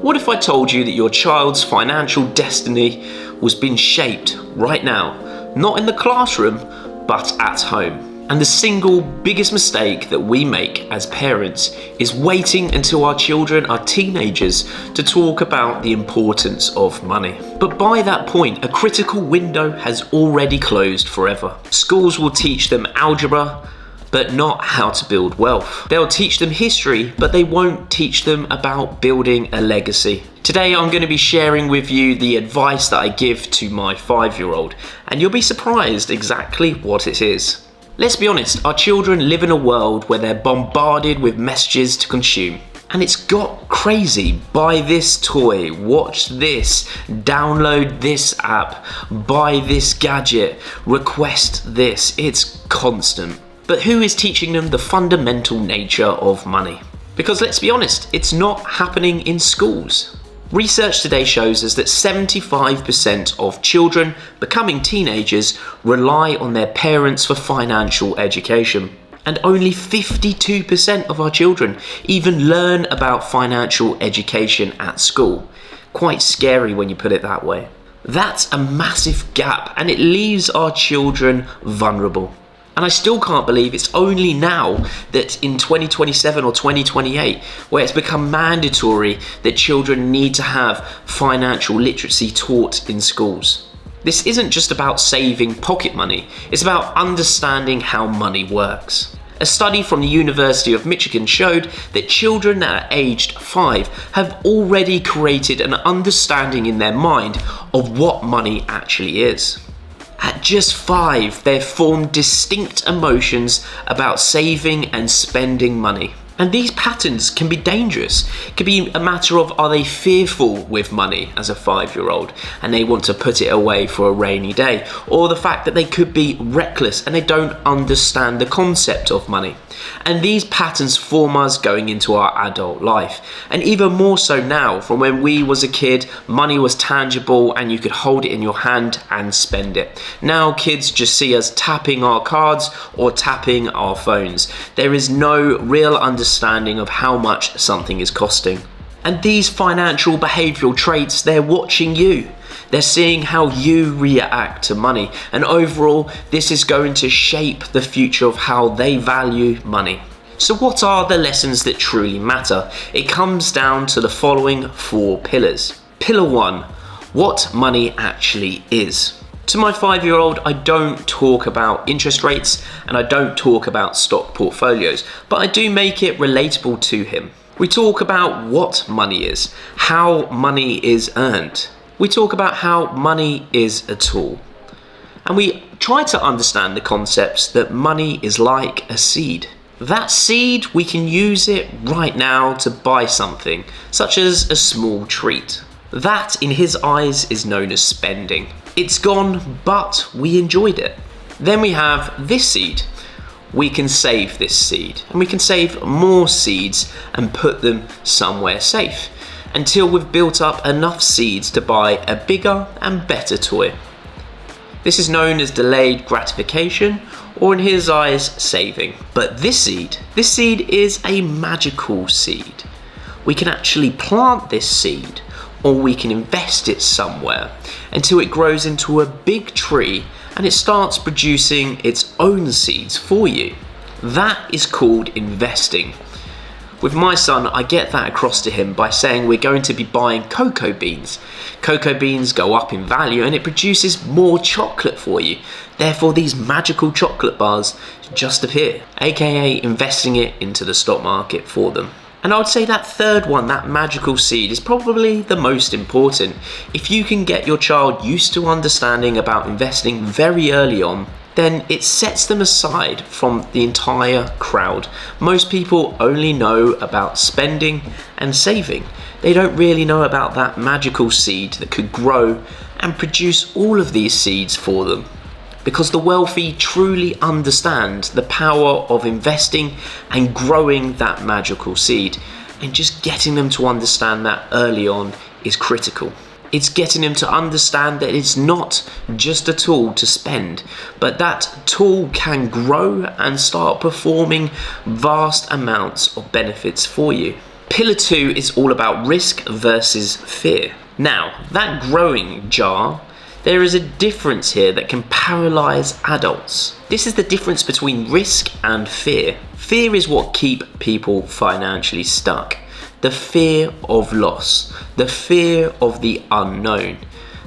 What if I told you that your child's financial destiny was being shaped right now, not in the classroom, but at home? And the single biggest mistake that we make as parents is waiting until our children are teenagers to talk about the importance of money. But by that point, a critical window has already closed forever. Schools will teach them algebra, but not how to build wealth. They'll teach them history, but they won't teach them about building a legacy. Today I'm going to be sharing with you the advice that I give to my 5-year-old, and you'll be surprised exactly what it is. Let's be honest, our children live in a world where they're bombarded with messages to consume. And it's got crazy. Buy this toy, watch this, download this app, buy this gadget, request this. It's constant. But who is teaching them the fundamental nature of money? Because let's be honest, it's not happening in schools. Research today shows us that 75% of children becoming teenagers rely on their parents for financial education. And only 52% of our children even learn about financial education at school. Quite scary when you put it that way. That's a massive gap, and it leaves our children vulnerable. And I still can't believe it's only now that in 2027 or 2028 where it's become mandatory that children need to have financial literacy taught in schools. This isn't just about saving pocket money, it's about understanding how money works. A study from the University of Michigan showed that children that are aged 5 have already created an understanding in their mind of what money actually is. At just 5, they've formed distinct emotions about saving and spending money. And these patterns can be dangerous. It can be a matter of, are they fearful with money as a 5-year-old and they want to put it away for a rainy day? Or the fact that they could be reckless and they don't understand the concept of money. And these patterns form us going into our adult life. And even more so now, from when we was a kid, money was tangible and you could hold it in your hand and spend it. Now kids just see us tapping our cards or tapping our phones. There is no real understanding of how much something is costing. And these financial behavioural traits, they're watching you. They're seeing how you react to money, and overall this is going to shape the future of how they value money. So what are the lessons that truly matter? It comes down to the following 4 pillars. Pillar 1, what money actually is. To my 5-year-old, I don't talk about interest rates and I don't talk about stock portfolios, but I do make it relatable to him. We talk about what money is, how money is earned. We talk about how money is a tool. And we try to understand the concepts that money is like a seed. That seed, we can use it right now to buy something, such as a small treat. That, in his eyes, is known as spending. It's gone, but we enjoyed it. Then we have this seed. We can save this seed, and we can save more seeds and put them somewhere safe, until we've built up enough seeds to buy a bigger and better toy. This is known as delayed gratification, or in his eyes, saving. But this seed is a magical seed. We can actually plant this seed, or we can invest it somewhere until it grows into a big tree and it starts producing its own seeds for you. That is called investing. With my son, I get that across to him by saying we're going to be buying cocoa beans. Cocoa beans go up in value and it produces more chocolate for you. Therefore, these magical chocolate bars just appear, aka investing it into the stock market for them. And I would say that third one, that magical seed, is probably the most important. If you can get your child used to understanding about investing very early on, then it sets them aside from the entire crowd. Most people only know about spending and saving. They don't really know about that magical seed that could grow and produce all of these seeds for them. Because the wealthy truly understand the power of investing and growing that magical seed. And just getting them to understand that early on is critical. It's getting them to understand that it's not just a tool to spend, but that tool can grow and start performing vast amounts of benefits for you. Pillar 2 is all about risk versus fear. Now, that growing jar, there is a difference here that can paralyze adults. This is the difference between risk and fear. Fear is what keeps people financially stuck. The fear of loss, the fear of the unknown.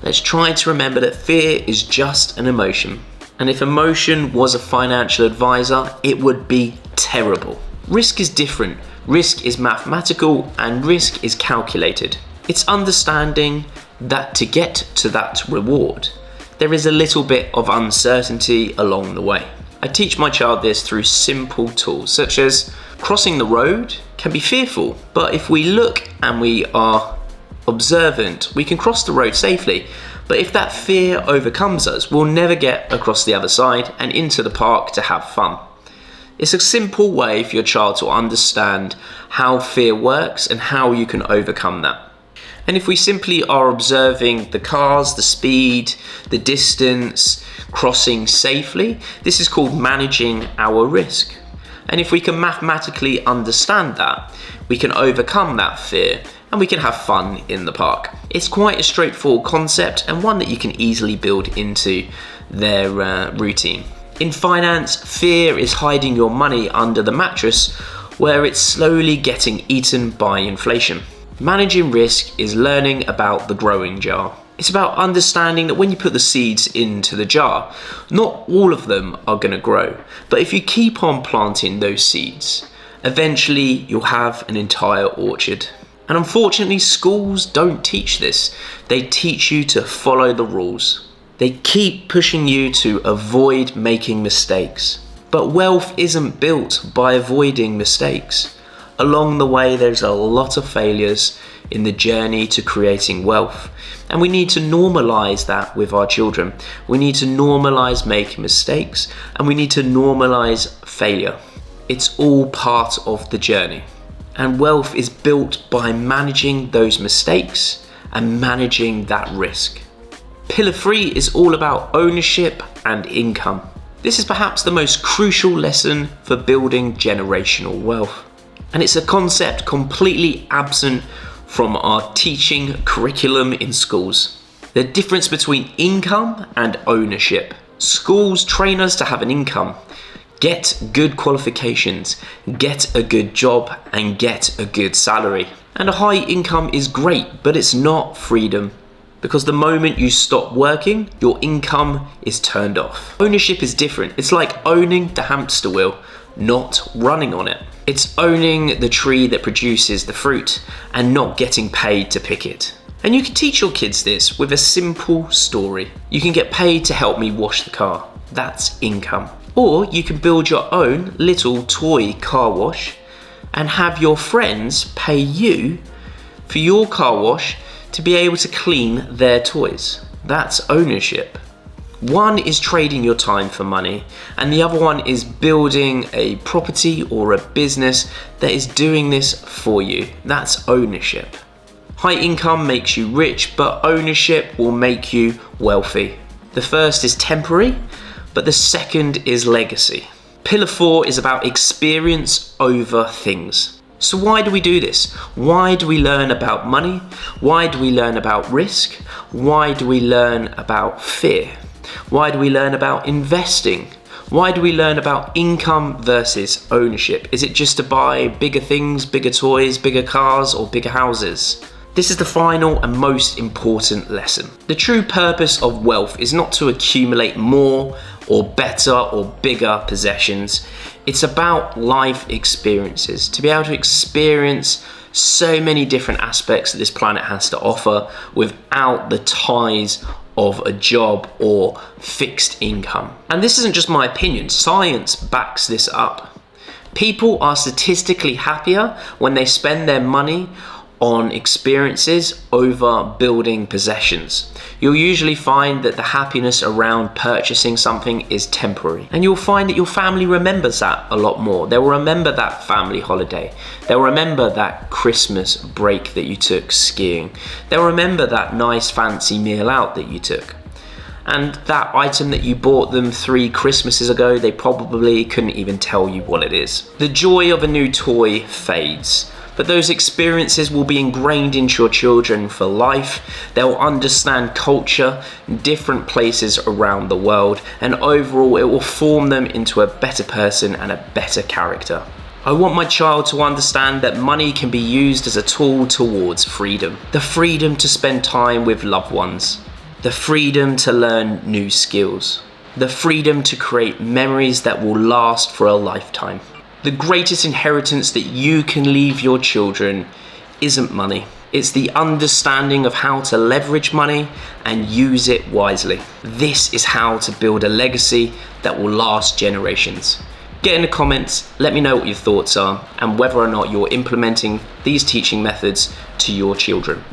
Let's try to remember that fear is just an emotion. And if emotion was a financial advisor, it would be terrible. Risk is different. Risk is mathematical and risk is calculated. It's understanding that to get to that reward, there is a little bit of uncertainty along the way. I teach my child this through simple tools, such as crossing the road can be fearful, but if we look and we are observant, we can cross the road safely. But if that fear overcomes us, we'll never get across the other side and into the park to have fun. It's a simple way for your child to understand how fear works and how you can overcome that. And if we simply are observing the cars, the speed, the distance, crossing safely, this is called managing our risk. And if we can mathematically understand that, we can overcome that fear and we can have fun in the park. It's quite a straightforward concept and one that you can easily build into their routine. In finance, fear is hiding your money under the mattress where it's slowly getting eaten by inflation. Managing risk is learning about the growing jar. It's about understanding that when you put the seeds into the jar, not all of them are going to grow. But if you keep on planting those seeds, eventually you'll have an entire orchard. And unfortunately, schools don't teach this. They teach you to follow the rules. They keep pushing you to avoid making mistakes. But wealth isn't built by avoiding mistakes. Along the way, there's a lot of failures in the journey to creating wealth. And we need to normalize that with our children. We need to normalize making mistakes and we need to normalize failure. It's all part of the journey. And wealth is built by managing those mistakes and managing that risk. Pillar 3 is all about ownership and income. This is perhaps the most crucial lesson for building generational wealth. And it's a concept completely absent from our teaching curriculum in schools. The difference between income and ownership. Schools train us to have an income, get good qualifications, get a good job, and get a good salary. And a high income is great, but it's not freedom. Because the moment you stop working, your income is turned off. Ownership is different. It's like owning the hamster wheel, not running on it. It's owning the tree that produces the fruit and not getting paid to pick it. And you can teach your kids this with a simple story. You can get paid to help me wash the car. That's income. Or you can build your own little toy car wash and have your friends pay you for your car wash to be able to clean their toys. That's ownership. One is trading your time for money, and the other one is building a property or a business that is doing this for you. That's ownership. High income makes you rich, but ownership will make you wealthy. The first is temporary, but the second is legacy. Pillar 4 is about experience over things. So why do we do this? Why do we learn about money? Why do we learn about risk? Why do we learn about fear? Why do we learn about investing? Why do we learn about income versus ownership? Is it just to buy bigger things, bigger toys, bigger cars, or bigger houses? This is the final and most important lesson. The true purpose of wealth is not to accumulate more or better or bigger possessions. It's about life experiences, to be able to experience so many different aspects that this planet has to offer without the ties of a job or fixed income. And this isn't just my opinion, science backs this up. People are statistically happier when they spend their money on experiences over building possessions. You'll usually find that the happiness around purchasing something is temporary. And you'll find that your family remembers that a lot more. They'll remember that family holiday. They'll remember that Christmas break that you took skiing. They'll remember that nice fancy meal out that you took. And that item that you bought them 3 Christmases ago, they probably couldn't even tell you what it is. The joy of a new toy fades, but those experiences will be ingrained into your children for life. They'll understand culture in different places around the world, and overall it will form them into a better person and a better character. I want my child to understand that money can be used as a tool towards freedom. The freedom to spend time with loved ones. The freedom to learn new skills. The freedom to create memories that will last for a lifetime. The greatest inheritance that you can leave your children isn't money. It's the understanding of how to leverage money and use it wisely. This is how to build a legacy that will last generations. Get in the comments, let me know what your thoughts are and whether or not you're implementing these teaching methods to your children.